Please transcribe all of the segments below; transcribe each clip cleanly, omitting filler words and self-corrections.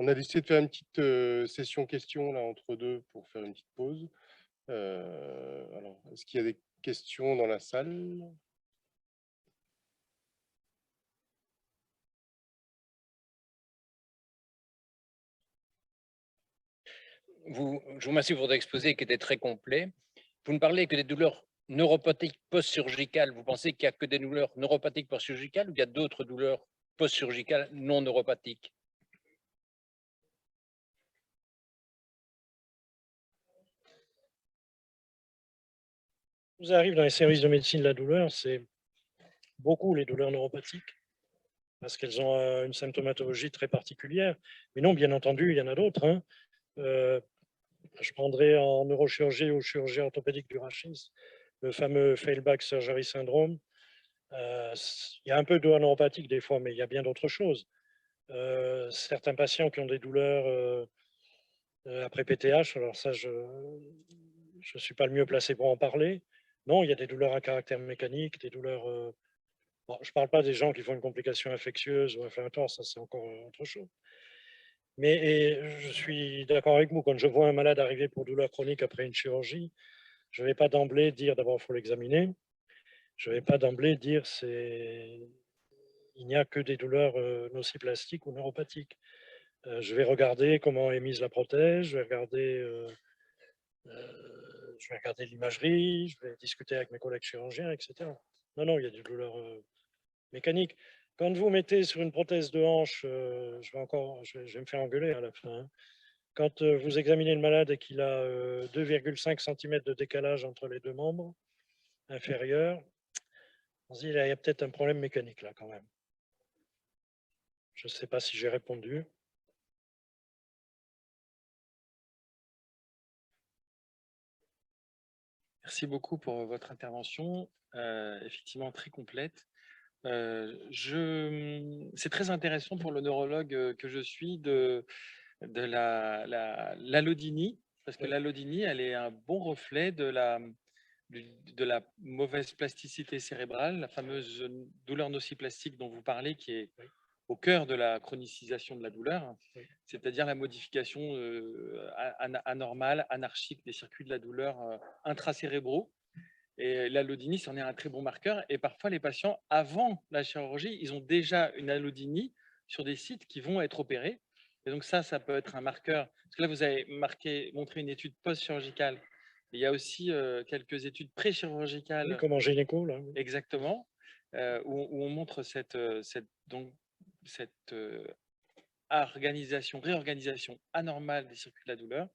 On a décidé de faire une petite session questions là entre deux pour faire une petite pause. Alors, est-ce qu'il y a des questions dans la salle? Je vous remercie pour votre exposé qui était très complet. Vous ne parlez que des douleurs neuropathiques post-chirurgicales. Vous pensez qu'il n'y a que des douleurs neuropathiques post-chirurgicales ou il y a d'autres douleurs post-chirurgicales non neuropathiques? Nous arrive dans les services de médecine de la douleur, c'est beaucoup les douleurs neuropathiques, parce qu'elles ont une symptomatologie très particulière. Mais non, bien entendu, il y en a d'autres, hein. Je prendrai en neurochirurgie ou chirurgie orthopédique du rachis le fameux fail back surgery syndrome. Il y a un peu de douleurs neuropathiques des fois, mais il y a bien d'autres choses. Certains patients qui ont des douleurs après PTH, alors ça, je ne suis pas le mieux placé pour en parler. Non, il y a des douleurs à caractère mécanique, des douleurs. Bon, je ne parle pas des gens qui font une complication infectieuse ou inflammatoire, ça c'est encore autre chose. Mais je suis d'accord avec vous, quand je vois un malade arriver pour douleur chronique après une chirurgie, je ne vais pas d'emblée dire, d'abord il faut l'examiner, je ne vais pas d'emblée dire il n'y a que des douleurs nociplastiques ou neuropathiques. Je vais regarder comment est mise la prothèse, je vais regarder l'imagerie, je vais discuter avec mes collègues chirurgiens, etc. Non, non, il y a des douleurs mécaniques. Quand vous mettez sur une prothèse de hanche, je vais me faire engueuler à la fin, hein. Quand vous examinez le malade et qu'il a 2,5 cm de décalage entre les deux membres inférieurs, on se dit, il y a peut-être un problème mécanique là quand même. Je ne sais pas si j'ai répondu. Merci beaucoup pour votre intervention, effectivement très complète. C'est très intéressant pour le neurologue que je suis de l'allodynie, parce que Oui. l'allodynie, elle est un bon reflet de la mauvaise plasticité cérébrale, la fameuse douleur nociplastique dont vous parlez, qui est Oui. au cœur de la chronicisation de la douleur, Oui. c'est-à-dire la modification anormale, anarchique des circuits de la douleur intracérébraux. Et l'allodynie, c'en est un très bon marqueur. Et parfois, les patients, avant la chirurgie, ils ont déjà une allodynie sur des sites qui vont être opérés. Et donc ça peut être un marqueur. Parce que là, vous avez montré une étude post-chirurgicale. Il y a aussi quelques études pré-chirurgicales. Oui, comme en gynéco, là. Oui. Exactement. Où on montre cette réorganisation anormale des circuits de la douleur.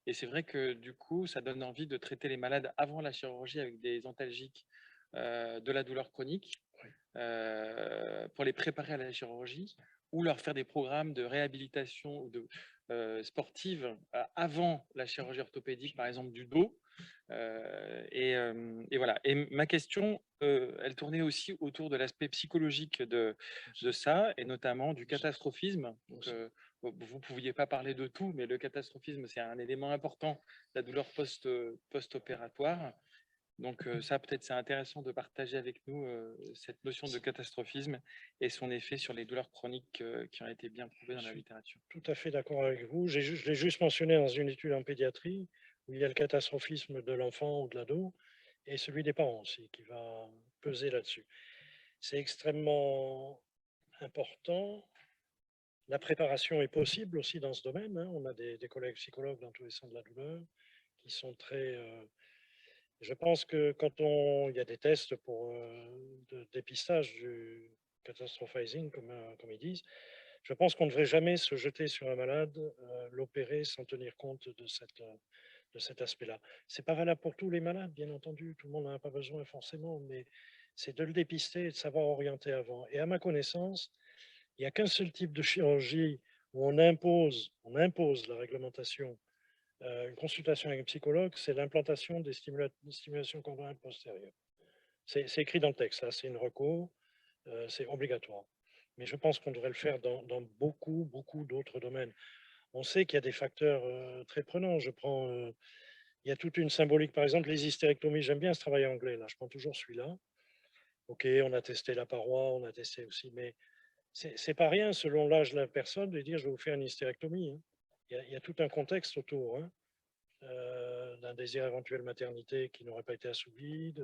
Et c'est vrai que du coup, ça donne envie de traiter les malades avant la chirurgie avec des antalgiques de la douleur chronique pour les préparer à la chirurgie ou leur faire des programmes de réhabilitation ou sportive avant la chirurgie orthopédique, par exemple du dos. Et voilà. Et ma question, elle tournait aussi autour de l'aspect psychologique de ça, et notamment du catastrophisme. Donc, vous ne pouviez pas parler de tout, mais le catastrophisme, c'est un élément important de la douleur post-opératoire. Donc ça, peut-être, c'est intéressant de partager avec nous cette notion de catastrophisme et son effet sur les douleurs chroniques qui ont été bien prouvées dans la littérature. Tout à fait d'accord avec vous. Je l'ai juste mentionné dans une étude en pédiatrie, où il y a le catastrophisme de l'enfant ou de l'ado, et celui des parents aussi, qui va peser là-dessus. C'est extrêmement important. La préparation est possible aussi dans ce domaine, hein. On a des collègues psychologues dans tous les centres de la douleur qui sont très... je pense que il y a des tests pour de dépistage du catastrophizing, comme ils disent, je pense qu'on ne devrait jamais se jeter sur un malade, l'opérer sans tenir compte de cet aspect-là. C'est pas valable pour tous les malades, bien entendu, tout le monde n'en a pas besoin forcément, mais c'est de le dépister et de savoir orienter avant. Et à ma connaissance, il n'y a qu'un seul type de chirurgie où on impose la réglementation, une consultation avec un psychologue, c'est l'implantation des stimulations chondriales postérieures. C'est écrit dans le texte, là, c'est une reco, c'est obligatoire. Mais je pense qu'on devrait le faire dans beaucoup, beaucoup d'autres domaines. On sait qu'il y a des facteurs très prenants. Il y a toute une symbolique, par exemple, les hystérectomies. J'aime bien ce travail anglais, là, je prends toujours celui-là. Ok, on a testé la paroi, on a testé aussi, mais c'est pas rien selon l'âge de la personne de dire je vais vous faire une hystérectomie, hein. Il y a tout un contexte autour, hein, d'un désir éventuel maternité qui n'aurait pas été assouvi,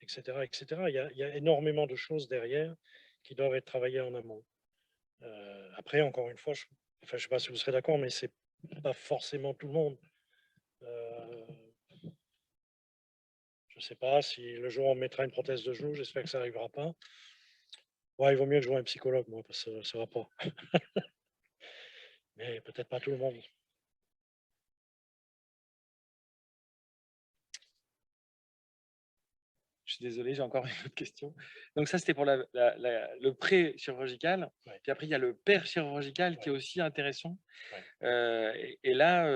etc., etc. Il y a énormément de choses derrière qui doivent être travaillées en amont. Après, encore une fois, je ne sais pas si vous serez d'accord, mais c'est pas forcément tout le monde. Je ne sais pas si le jour où on mettra une prothèse de genou, j'espère que ça n'arrivera pas. Ouais, il vaut mieux que je voie un psychologue, moi, parce que ça ne va pas. Mais peut-être pas tout le monde. Je suis désolé, j'ai encore une autre question. Donc ça, c'était pour le pré-chirurgical. Ouais. Puis après, il y a le per-chirurgical qui est Ouais. aussi intéressant. Ouais. Et là,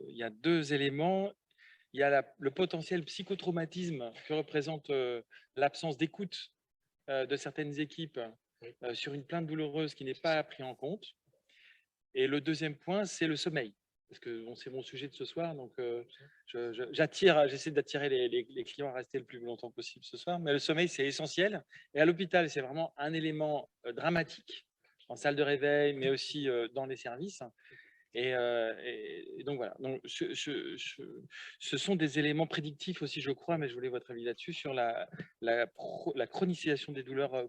il y a deux éléments. Il y a le potentiel psychotraumatisme que représente l'absence d'écoute de certaines équipes Oui. sur une plainte douloureuse qui n'est pas pris en compte. Et le deuxième point, c'est le sommeil. Parce que bon, c'est mon sujet de ce soir, donc j'essaie d'attirer les clients à rester le plus longtemps possible ce soir. Mais le sommeil, c'est essentiel. Et à l'hôpital, c'est vraiment un élément dramatique en salle de réveil, mais aussi dans les services. Et donc voilà. Donc, ce sont des éléments prédictifs aussi, je crois, mais je voulais votre avis là-dessus, sur la chronicisation des douleurs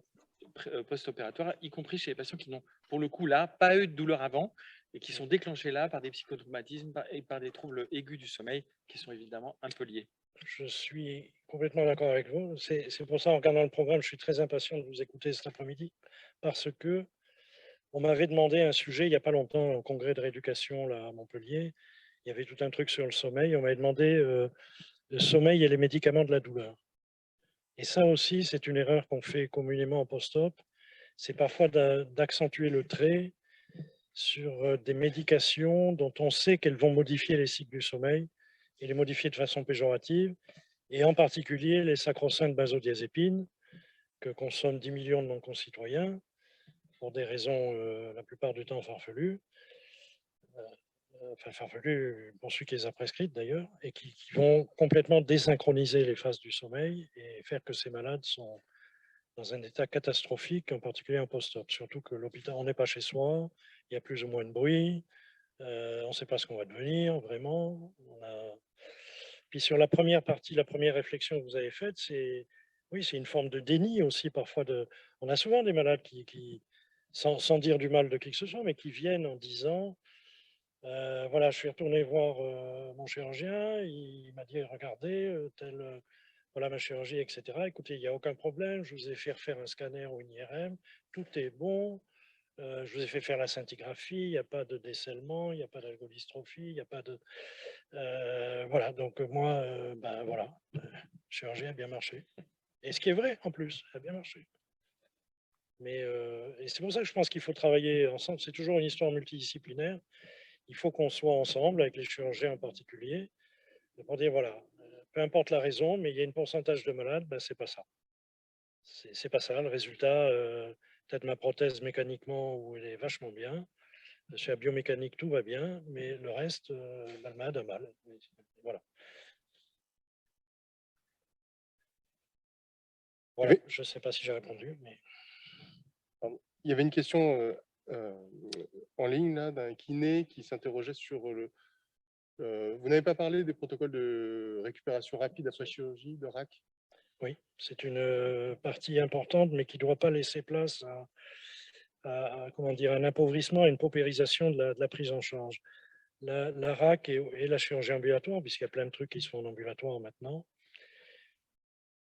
post-opératoires, y compris chez les patients qui n'ont, pour le coup, là, pas eu de douleur avant et qui sont déclenchés là par des psychotraumatismes et par des troubles aigus du sommeil qui sont évidemment un peu liés. Je suis complètement d'accord avec vous. C'est pour ça, en regardant le programme, je suis très impatient de vous écouter cet après-midi, parce que on m'avait demandé un sujet il n'y a pas longtemps au congrès de rééducation là, à Montpellier. Il y avait tout un truc sur le sommeil. On m'avait demandé le sommeil et les médicaments de la douleur. Et ça aussi, c'est une erreur qu'on fait communément en post-op. C'est parfois d'accentuer le trait sur des médications dont on sait qu'elles vont modifier les cycles du sommeil et les modifier de façon péjorative, et en particulier les sacro-saintes benzodiazépines que consomment 10 millions de non-concitoyens pour des raisons la plupart du temps farfelues, enfin farfelues pour ceux qui les a prescrites d'ailleurs, et qui vont complètement désynchroniser les phases du sommeil et faire que ces malades sont dans un état catastrophique, en particulier en post-op. Surtout que l'hôpital, on n'est pas chez soi, il y a plus ou moins de bruit, on ne sait pas ce qu'on va devenir vraiment. Puis sur la première partie, la première réflexion que vous avez faite, c'est oui, c'est une forme de déni aussi parfois. On a souvent des malades qui sans dire du mal de qui que ce soit, mais qui viennent en disant voilà, je suis retourné voir mon chirurgien, il m'a dit regardez, voilà ma chirurgie, etc. Écoutez, il n'y a aucun problème, je vous ai fait refaire un scanner ou une IRM, tout est bon, je vous ai fait faire la scintigraphie, il n'y a pas de décèlement, il n'y a pas d'algodystrophie, il n'y a pas de... voilà, donc moi, ben voilà, la chirurgie a bien marché. Et ce qui est vrai en plus, a bien marché. Mais et c'est pour ça que je pense qu'il faut travailler ensemble, c'est toujours une histoire multidisciplinaire. Il faut qu'on soit ensemble, avec les chirurgiens en particulier, pour dire voilà, peu importe la raison, mais il y a un pourcentage de malades, ben, c'est pas ça. C'est pas ça. Le résultat, peut-être ma prothèse mécaniquement, où elle est vachement bien. Chez la biomécanique, tout va bien, mais le reste, le malade a mal. Voilà. Voilà. Je ne sais pas si j'ai répondu, mais. Pardon. Il y avait une question en ligne là d'un kiné qui s'interrogeait sur le. Vous n'avez pas parlé des protocoles de récupération rapide après chirurgie, de RAC? Oui, c'est une partie importante, mais qui ne doit pas laisser place comment dire, un appauvrissement et une paupérisation de la prise en charge. La RAC et la chirurgie ambulatoire, puisqu'il y a plein de trucs qui se font en ambulatoire maintenant.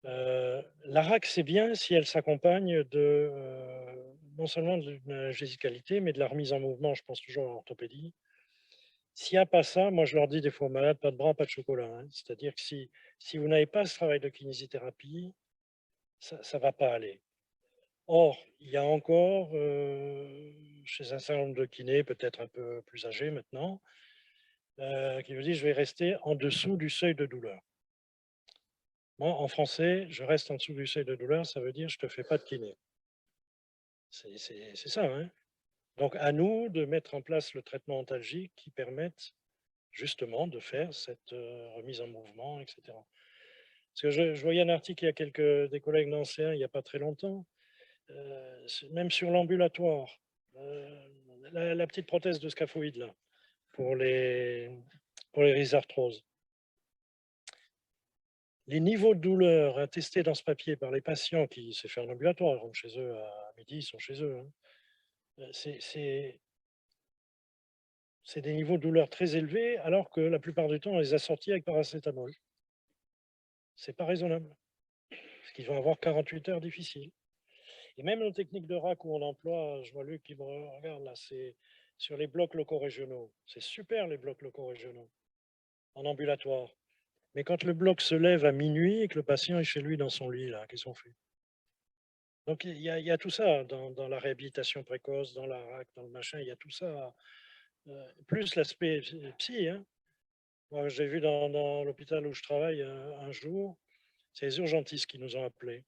La RAC, c'est bien si elle s'accompagne de non seulement d'une analgésicalité, mais de la remise en mouvement, je pense toujours à l'orthopédie. S'il n'y a pas ça, moi je leur dis des fois aux malades, pas de bras, pas de chocolat. Hein. C'est-à-dire que si vous n'avez pas ce travail de kinésithérapie, ça ne va pas aller. Or, il y a encore, chez un certain nombre de kinés, peut-être un peu plus âgés maintenant, qui me disent je vais rester en dessous du seuil de douleur. Moi, en français, je reste en dessous du seuil de douleur, ça veut dire je ne te fais pas de kiné. C'est ça. Hein. Donc, à nous de mettre en place le traitement antalgique qui permette justement de faire cette remise en mouvement, etc. Parce que je voyais un article, il y a des collègues nancéens, il n'y a pas très longtemps, même sur l'ambulatoire, la petite prothèse de scaphoïde là, pour les rhizarthroses. Les niveaux de douleur attestés dans ce papier par les patients qui s'est fait en ambulatoire, ils rentrent chez eux à midi, ils sont chez eux. C'est des niveaux de douleur très élevés, alors que la plupart du temps, on les a sortis avec paracétamol. C'est pas raisonnable, parce qu'ils vont avoir 48 heures difficiles. Et même nos techniques de RAC où on emploie, je vois Luc qui me regarde là, c'est sur les blocs locaux régionaux. C'est super les blocs locaux régionaux, en ambulatoire. Mais quand le bloc se lève à minuit et que le patient est chez lui dans son lit, là, qu'est-ce qu'on fait? Donc il y a tout ça dans la réhabilitation précoce, dans la RAC, dans le machin, il y a tout ça. Plus l'aspect psy. Hein. Moi, j'ai vu dans l'hôpital où je travaille un jour, c'est les urgentistes qui nous ont appelés.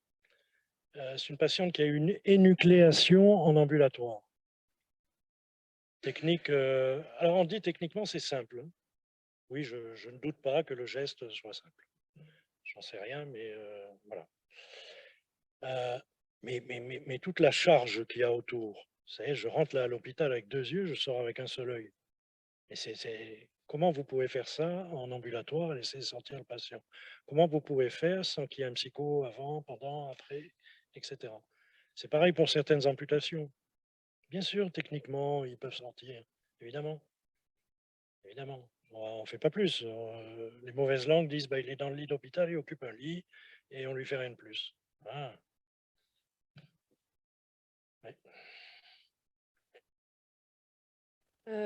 C'est une patiente qui a eu une énucléation en ambulatoire. Technique, alors on dit techniquement c'est simple. Hein. Oui, je ne doute pas que le geste soit simple. J'en sais rien, mais voilà. Mais toute la charge qu'il y a autour, vous savez, je rentre là à l'hôpital avec 2 yeux, je sors avec un seul œil. Et comment vous pouvez faire ça en ambulatoire et laisser sortir le patient? Comment vous pouvez faire sans qu'il y ait un psycho avant, pendant, après, etc. C'est pareil pour certaines amputations. Bien sûr, techniquement, ils peuvent sortir, évidemment. Évidemment. On ne fait pas plus. Les mauvaises langues disent bah, il est dans le lit d'hôpital, il occupe un lit et on lui fait rien de plus. Ah. Ouais.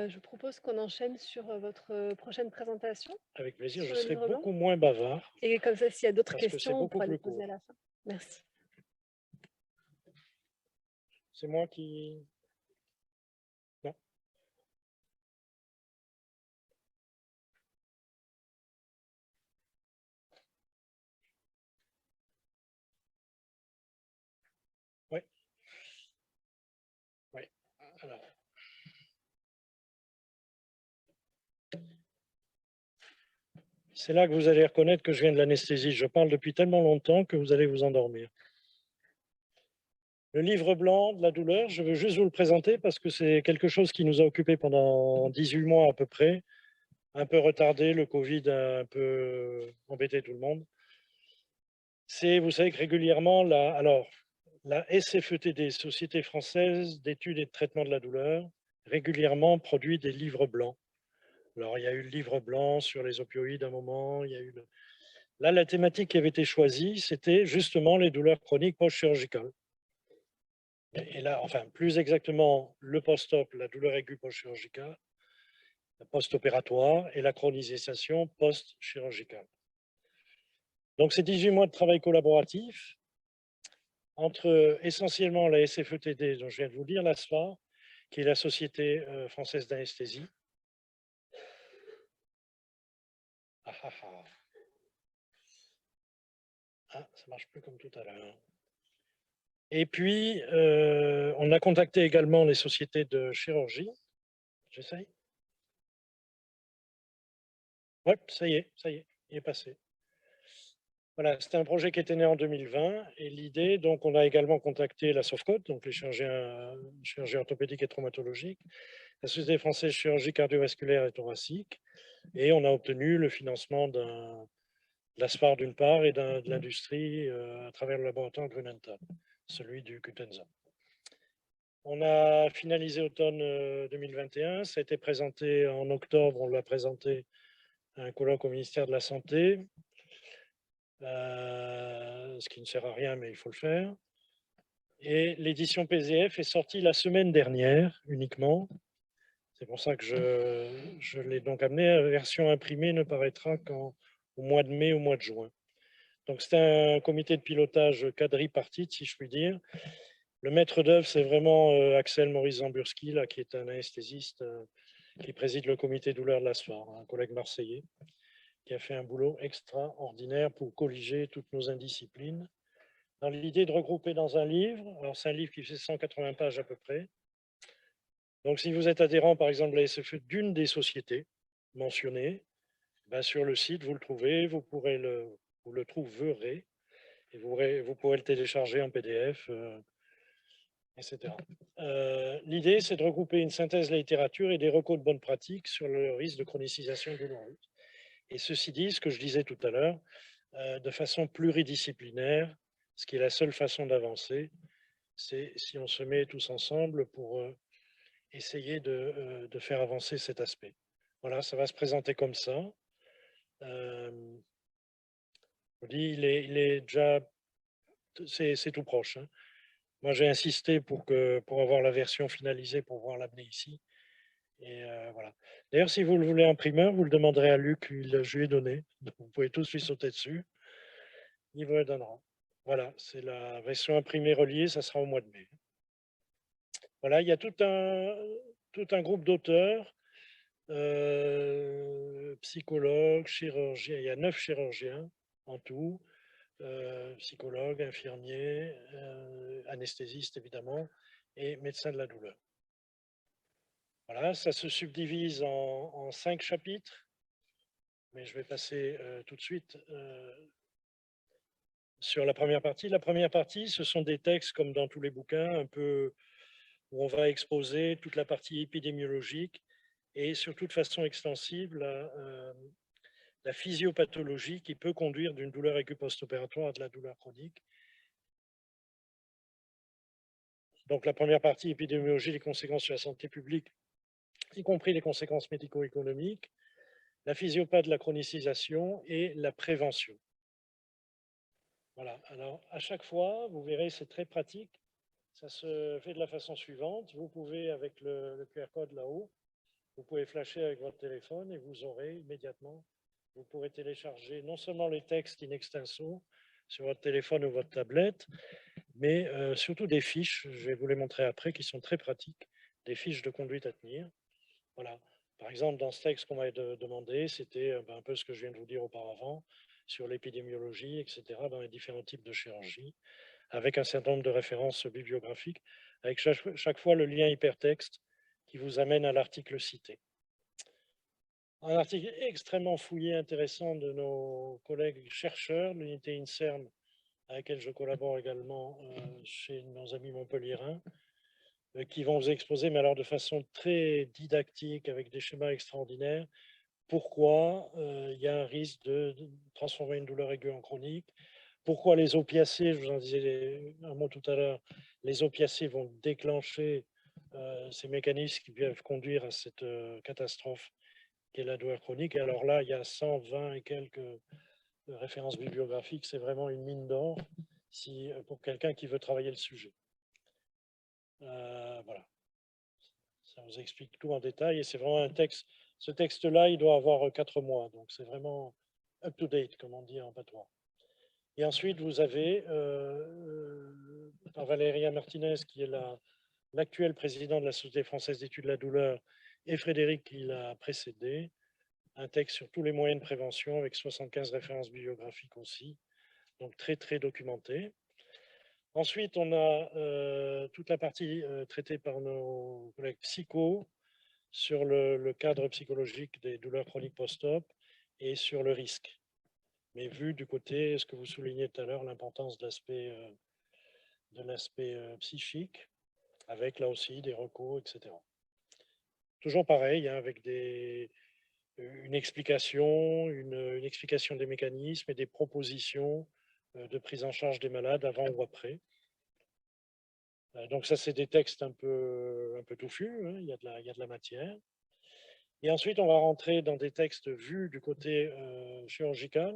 Je propose qu'on enchaîne sur votre prochaine présentation. Avec plaisir, Sur je le serai livre blanc. beaucoup moins bavard. Et comme ça, s'il y a d'autres Parce que c'est questions, on beaucoup pourra les plus poser court. à la fin. Merci. C'est moi qui... Non. Oui. Oui. Alors. C'est là que vous allez reconnaître que je viens de l'anesthésie. Je parle depuis tellement longtemps que vous allez vous endormir. Le livre blanc de la douleur, je veux juste vous le présenter parce que c'est quelque chose qui nous a occupé pendant 18 mois à peu près, un peu retardé, le Covid a un peu embêté tout le monde. C'est, vous savez que régulièrement, la SFETD, Société française d'études et de traitement de la douleur, régulièrement produit des livres blancs. Alors, il y a eu le livre blanc sur les opioïdes à un moment, il y a eu Là, la thématique qui avait été choisie, c'était justement les douleurs chroniques post-chirurgicales. Et là, enfin, plus exactement, le post-op, la douleur aiguë post-chirurgicale, la post-opératoire et la chronisation post-chirurgicale. Donc, c'est 18 mois de travail collaboratif entre essentiellement la SFETD, dont je viens de vous dire, la SFAR, qui est la Société française d'anesthésie. Ah, ça marche plus comme tout à l'heure. Et puis, on a contacté également les sociétés de chirurgie. J'essaye. Oui, ça y est, il est passé. Voilà, c'était un projet qui était né en 2020 et l'idée, donc on a également contacté la SOFCOT, donc les chirurgiens orthopédiques et traumatologiques, la Société française de chirurgie cardiovasculaire et thoracique, et on a obtenu le financement de l'ASPAR d'une part et de l'industrie à travers le laboratoire Grunenthal, celui du Cutenza. On a finalisé automne 2021, ça a été présenté en octobre, on l'a présenté à un colloque au ministère de la Santé, ce qui ne sert à rien, mais il faut le faire. Et l'édition PZF est sortie la semaine dernière uniquement. C'est pour ça que je l'ai donc amené. La version imprimée ne paraîtra qu'au mois de mai, au mois de juin. Donc c'est un comité de pilotage quadripartite, si je puis dire. Le maître d'œuvre, c'est vraiment Axel Maurice Zamburski, là, qui est un anesthésiste qui préside le comité douleur de l'ASFAR, un collègue marseillais, qui a fait un boulot extraordinaire pour colliger toutes nos indisciplines, dans l'idée de regrouper dans un livre. Alors, c'est un livre qui fait 180 pages à peu près. Donc, si vous êtes adhérent, par exemple, à la SFE d'une des sociétés mentionnées, ben, sur le site, vous le trouvez, vous le trouverez, et vous pourrez le télécharger en PDF. etc. L'idée, c'est de regrouper une synthèse de la littérature et des recos de bonnes pratiques sur le risque de chronicisation douloureuse. Et ceci dit, ce que je disais tout à l'heure, de façon pluridisciplinaire, ce qui est la seule façon d'avancer, c'est si on se met tous ensemble pour essayer de faire avancer cet aspect. Voilà, ça va se présenter comme ça. Je vous dis, il est déjà, c'est tout proche, hein. Moi, j'ai insisté pour avoir la version finalisée, pour voir l'amener ici. Et voilà. D'ailleurs, si vous le voulez imprimeur, vous le demanderez à Luc, je lui ai donné. Donc, vous pouvez tous lui sauter dessus. Il vous le donnera. Voilà, c'est la version imprimée reliée, ça sera au mois de mai. Voilà, il y a tout un groupe d'auteurs, psychologues, chirurgiens, il y a 9 chirurgiens en tout, psychologues, infirmiers, anesthésistes évidemment, et médecins de la douleur. Voilà, ça se subdivise en 5 chapitres, mais je vais passer tout de suite sur la première partie. La première partie, ce sont des textes comme dans tous les bouquins, un peu où on va exposer toute la partie épidémiologique et surtout de façon extensive la physiopathologie qui peut conduire d'une douleur aiguë post-opératoire à de la douleur chronique. Donc la première partie, épidémiologie, les conséquences sur la santé publique, y compris les conséquences médico-économiques, la physiopathie de la chronicisation et la prévention. Voilà, alors à chaque fois, vous verrez, c'est très pratique. Ça se fait de la façon suivante. Vous pouvez, avec le QR code là-haut, vous pouvez flasher avec votre téléphone et vous aurez immédiatement, vous pourrez télécharger non seulement les textes in extenso sur votre téléphone ou votre tablette, mais surtout des fiches, je vais vous les montrer après, qui sont très pratiques, des fiches de conduite à tenir. Voilà. Par exemple, dans ce texte qu'on m'a demandé, c'était un peu ce que je viens de vous dire auparavant, sur l'épidémiologie, etc., dans les différents types de chirurgie, avec un certain nombre de références bibliographiques, avec chaque fois le lien hypertexte qui vous amène à l'article cité. Un article extrêmement fouillé, intéressant de nos collègues chercheurs, l'unité INSERM, à laquelle je collabore également chez nos amis montpelliérains, qui vont vous exposer, mais alors de façon très didactique, avec des schémas extraordinaires, pourquoi il y a un risque de transformer une douleur aiguë en chronique, pourquoi les opiacés, je vous en disais un mot tout à l'heure, les opiacés vont déclencher ces mécanismes qui peuvent conduire à cette catastrophe qui est la douleur chronique. Et alors là, il y a 120 et quelques références bibliographiques, c'est vraiment une mine d'or pour quelqu'un qui veut travailler le sujet. Voilà. Ça vous explique tout en détail et c'est vraiment un texte. Ce texte-là, il doit avoir 4 mois, donc c'est vraiment up-to-date, comme on dit en patois. Et ensuite, vous avez, par Valéria Martinez, qui est l'actuel président de la Société française d'études de la douleur, et Frédéric, qui l'a précédé, un texte sur tous les moyens de prévention, avec 75 références bibliographiques aussi, donc très, très documenté. Ensuite, on a toute la partie traitée par nos collègues psycho sur le cadre psychologique des douleurs chroniques post-op et sur le risque. Mais vu du côté, ce que vous soulignez tout à l'heure, l'importance de l'aspect psychique, avec là aussi des recos, etc. Toujours pareil, hein, avec une explication, une explication des mécanismes et des propositions de prise en charge des malades avant ou après. Donc ça, c'est des textes un peu touffus, hein, il y a de la matière. Et ensuite, on va rentrer dans des textes vus du côté chirurgical.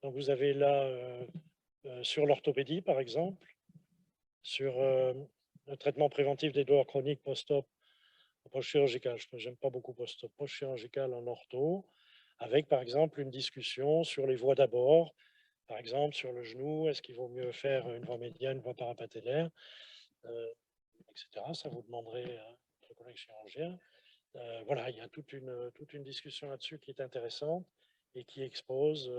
Donc vous avez là, sur l'orthopédie, par exemple, sur le traitement préventif des douleurs chroniques post-op, post-chirurgical. Je n'aime pas beaucoup post-op, post-chirurgical en ortho, avec par exemple une discussion sur les voies d'abord, par exemple sur le genou, est-ce qu'il vaut mieux faire une voie médiane, une voie parapatellaire, etc. Ça vous demanderez à votre collègue chirurgien. Voilà, il y a toute une discussion là-dessus qui est intéressante et qui expose,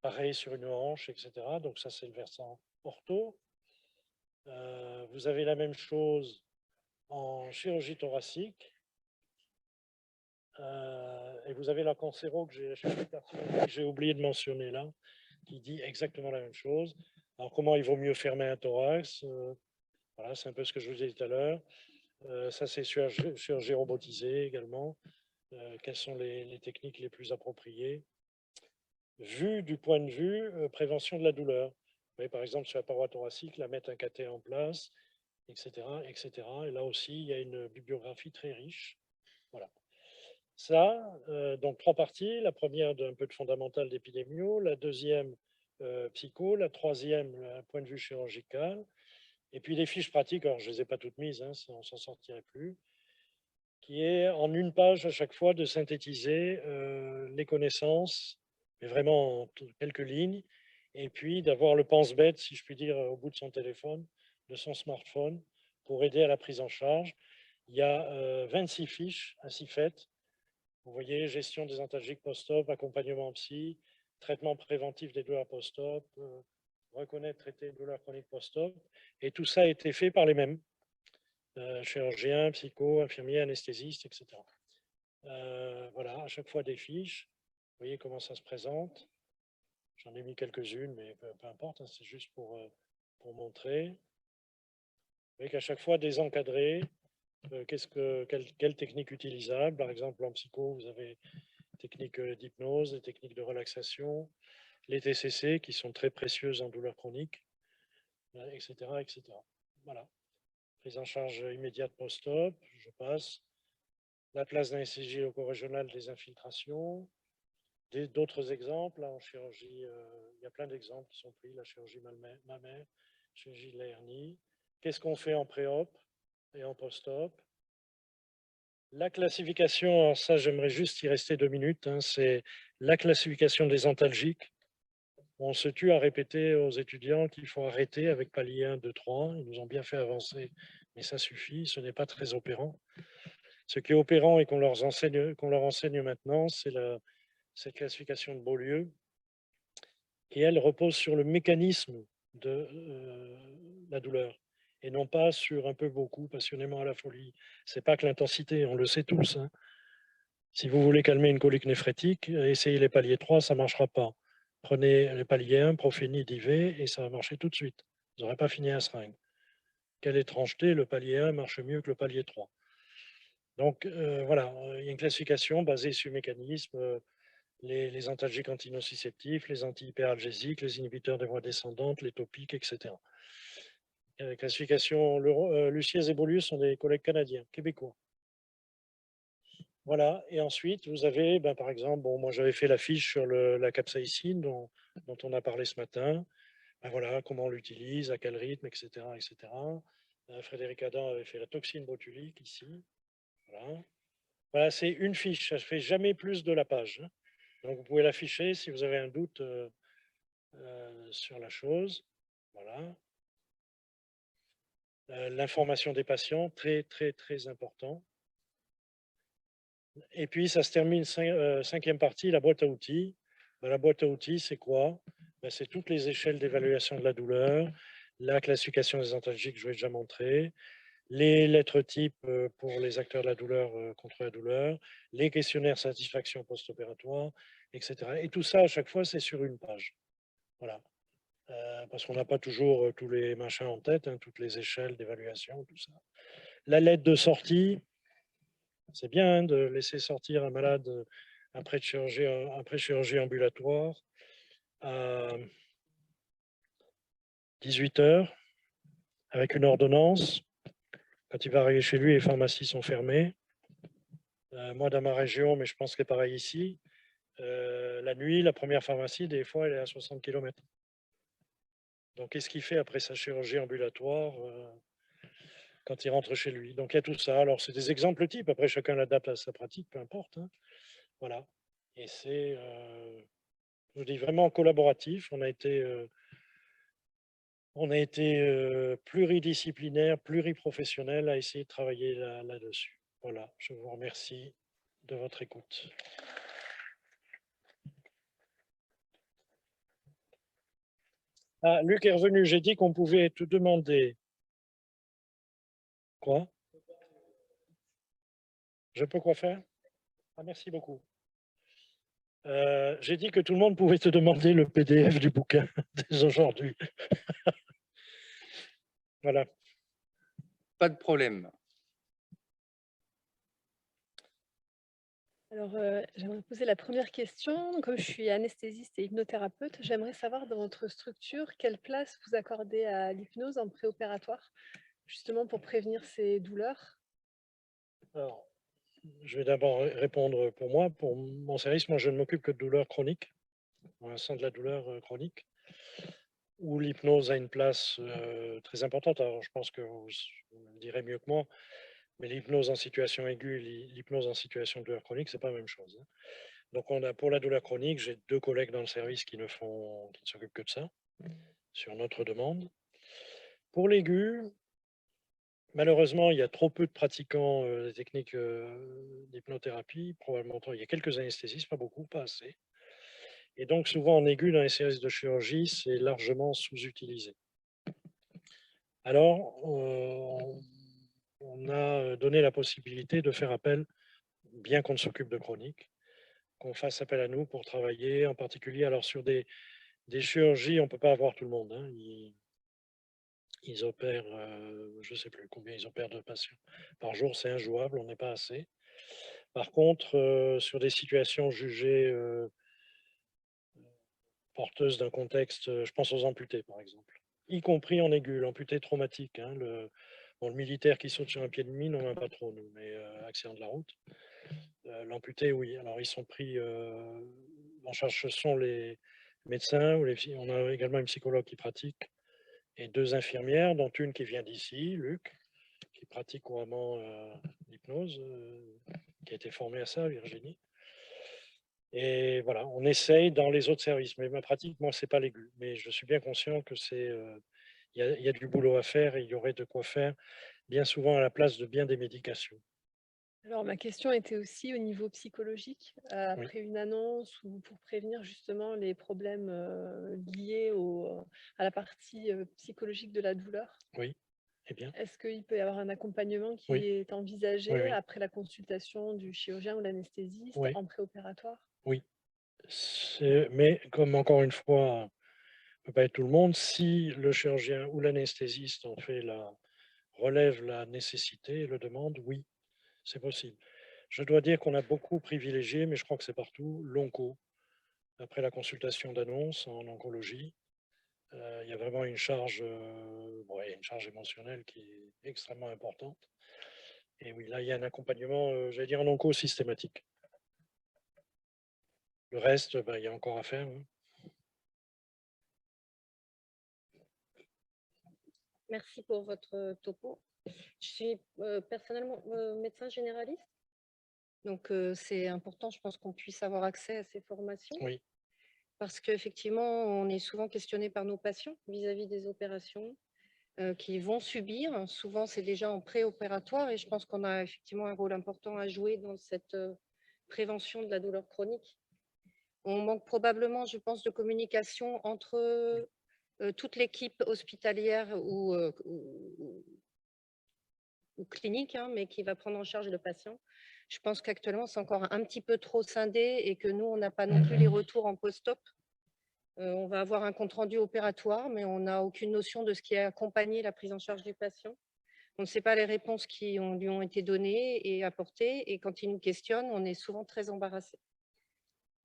pareil sur une hanche, etc. Donc ça, c'est le versant ortho. Vous avez la même chose en chirurgie thoracique. Et vous avez la cancéro que j'ai oublié de mentionner là, qui dit exactement la même chose. Alors, comment il vaut mieux fermer un thorax, Voilà, c'est un peu ce que je vous disais tout à l'heure. Ça, c'est chirurgie robotisée également. Quelles sont les techniques les plus appropriées? Vu du point de vue prévention de la douleur. Vous voyez, par exemple, sur la paroi thoracique, la mettre un cathé en place, etc., etc. Et là aussi, il y a une bibliographie très riche. Voilà. Ça, donc 3 parties. La première, d'un peu de fondamental d'épidémio. La deuxième, psycho. La troisième, point de vue chirurgical. Et puis les fiches pratiques, alors je ne les ai pas toutes mises, hein, on ne s'en sortirait plus, qui est en une page à chaque fois de synthétiser les connaissances, mais vraiment en quelques lignes, et puis d'avoir le pense-bête, si je puis dire, au bout de son téléphone, de son smartphone, pour aider à la prise en charge. Il y a 26 fiches ainsi faites. Vous voyez, gestion des antalgiques post-op, accompagnement psy, traitement préventif des douleurs post-op, reconnaître, traiter douleurs chroniques post-op, et tout ça a été fait par les mêmes. Chirurgien, psycho, infirmier, anesthésiste, etc. Voilà, à chaque fois des fiches. Vous voyez comment ça se présente. J'en ai mis quelques-unes, mais peu importe, hein, c'est juste pour montrer. Vous voyez qu'à chaque fois, des encadrés. Quelle technique utilisable? Par exemple, en psycho, vous avez techniques d'hypnose, des techniques de relaxation, les TCC qui sont très précieuses en douleur chronique, etc., etc. Voilà. Prise en charge immédiate post-op, je passe. La place d'un ECG loco-régional des infiltrations. D'autres exemples, là, en chirurgie, il y a plein d'exemples qui sont pris, la chirurgie mammaire, chirurgie de la hernie. Qu'est-ce qu'on fait en pré-op et en post-op? La classification, alors ça, j'aimerais juste y rester 2 minutes, hein, c'est la classification des antalgiques. On se tue à répéter aux étudiants qu'il faut arrêter avec palier 1, 2, 3. Ils nous ont bien fait avancer, mais ça suffit, ce n'est pas très opérant. Ce qui est opérant et qu'on leur enseigne maintenant, c'est cette classification de Beaulieu, et elle repose sur le mécanisme de la douleur, et non pas sur un peu, beaucoup, passionnément à la folie. C'est pas que l'intensité, on le sait tous, hein. Si vous voulez calmer une colique néphrétique, essayez les paliers 3, ça ne marchera pas. Prenez les paliers 1, prophénie, divé, et ça va marcher tout de suite. Vous n'aurez pas fini un seringue. Quelle étrangeté, le palier 1 marche mieux que le palier 3. Donc voilà, il y a une classification basée sur le mécanisme, les antalgiques antinociceptifs, les antihyperalgésiques, les inhibiteurs des voies descendantes, les topiques, etc. La classification, Luciez et Beaulieu sont des collègues canadiens, québécois. Voilà, et ensuite, vous avez, par exemple, moi j'avais fait la fiche sur la capsaïcine dont on a parlé ce matin. Voilà, comment on l'utilise, à quel rythme, etc. etc. Frédéric Adam avait fait la toxine botulique ici. Voilà, c'est une fiche, ça ne fait jamais plus de la page, hein. Donc vous pouvez l'afficher si vous avez un doute sur la chose. Voilà. L'information des patients, très, très, très important. Et puis, ça se termine, 5e partie, la boîte à outils. La boîte à outils, c'est quoi? C'est toutes les échelles d'évaluation de la douleur, la classification des antalgiques que je vous ai déjà montré, les lettres types pour les acteurs de la douleur contre la douleur, les questionnaires satisfaction post-opératoire, etc. Et tout ça, à chaque fois, c'est sur une page. Voilà. Parce qu'on n'a pas toujours tous les machins en tête, hein, toutes les échelles d'évaluation, tout ça. La lettre de sortie, c'est bien, hein, de laisser sortir un malade après chirurgie ambulatoire à 18 h avec une ordonnance. Quand il va arriver chez lui, les pharmacies sont fermées. Moi, dans ma région, mais je pense que c'est pareil ici, la nuit, la première pharmacie, des fois, elle est à 60 km. Donc, qu'est-ce qu'il fait après sa chirurgie ambulatoire quand il rentre chez lui? Donc, il y a tout ça. Alors, c'est des exemples types. Après, chacun l'adapte à sa pratique, peu importe, hein. Voilà. Et c'est, je vous dis, vraiment collaboratif. On a été pluridisciplinaire, pluriprofessionnel à essayer de travailler là-dessus. Voilà, je vous remercie de votre écoute. Ah, Luc est revenu, j'ai dit qu'on pouvait te demander. Quoi? Je peux quoi faire? Ah, merci beaucoup. J'ai dit que tout le monde pouvait te demander le PDF du bouquin dès aujourd'hui. Voilà. Pas de problème. Alors, j'aimerais poser la première question. Comme je suis anesthésiste et hypnothérapeute, j'aimerais savoir dans votre structure, quelle place vous accordez à l'hypnose en préopératoire, justement pour prévenir ces douleurs? Alors, je vais d'abord répondre pour moi. Pour mon service, moi, je ne m'occupe que de douleurs chroniques, dans un centre de la douleur chronique, où l'hypnose a une place très importante. Alors, je pense que vous me le direz mieux que moi, mais l'hypnose en situation aiguë et l'hypnose en situation de douleur chronique, c'est pas la même chose, hein. Donc, pour la douleur chronique, j'ai 2 collègues dans le service qui ne s'occupent que de ça, sur notre demande. Pour l'aigu, malheureusement, il y a trop peu de pratiquants des techniques d'hypnothérapie. Probablement, il y a quelques anesthésistes, pas beaucoup, pas assez. Et donc, souvent en aigu, dans les services de chirurgie, c'est largement sous-utilisé. Alors, on a donné la possibilité de faire appel, bien qu'on s'occupe de chronique, qu'on fasse appel à nous pour travailler, en particulier alors sur des chirurgies, on ne peut pas avoir tout le monde, hein. Ils opèrent, je ne sais plus combien ils opèrent de patients par jour, c'est injouable, on n'est pas assez. Par contre, sur des situations jugées porteuses d'un contexte, je pense aux amputés par exemple, y compris en aigu, l'amputé traumatique, hein, le militaire qui saute sur un pied de mine, on n'a pas trop nous, mais accident de la route. L'amputé, oui, alors ils sont pris en charge, ce sont les médecins, on a également une psychologue qui pratique, et 2 infirmières, dont une qui vient d'ici, Luc, qui pratique couramment l'hypnose, qui a été formée à ça, Virginie. Et voilà, on essaye dans les autres services. Mais ma pratique, moi, c'est pas l'aigu. Mais je suis bien conscient que il y a du boulot à faire et il y aurait de quoi faire, bien souvent à la place de bien des médications. Alors, ma question était aussi au niveau psychologique, Oui. après une annonce ou pour prévenir justement les problèmes liés à la partie psychologique de la douleur. Oui, eh bien, Est-ce qu'il peut y avoir un accompagnement qui oui, est envisagé oui, oui, après la consultation du chirurgien ou l'anesthésiste oui, en préopératoire? oui. Mais comme encore une fois, ne peut pas être tout le monde, si le chirurgien ou l'anesthésiste relève la nécessité et le demande, oui, c'est possible. Je dois dire qu'on a beaucoup privilégié, mais je crois que c'est partout, l'onco. Après la consultation d'annonce en oncologie, il y a vraiment une charge, il y a une charge émotionnelle qui est extrêmement importante. Et oui, là, il y a un accompagnement, j'allais dire, en onco systématique. Le reste, il y a encore à faire, hein. Merci pour votre topo. Je suis personnellement médecin généraliste, donc c'est important, je pense, qu'on puisse avoir accès à ces formations, Oui, parce qu'effectivement, on est souvent questionné par nos patients vis-à-vis des opérations qu'ils vont subir. Souvent, c'est déjà en préopératoire et je pense qu'on a effectivement un rôle important à jouer dans cette prévention de la douleur chronique. On manque probablement, je pense, de communication entre toute l'équipe hospitalière ou clinique, hein, mais qui va prendre en charge le patient. Je pense qu'actuellement, c'est encore un petit peu trop scindé et que nous, on n'a pas non plus les retours en post-op. On va avoir un compte-rendu opératoire, mais on n'a aucune notion de ce qui a accompagné la prise en charge du patient. On ne sait pas les réponses qui lui ont été données et apportées, et quand il nous questionne, on est souvent très embarrassé.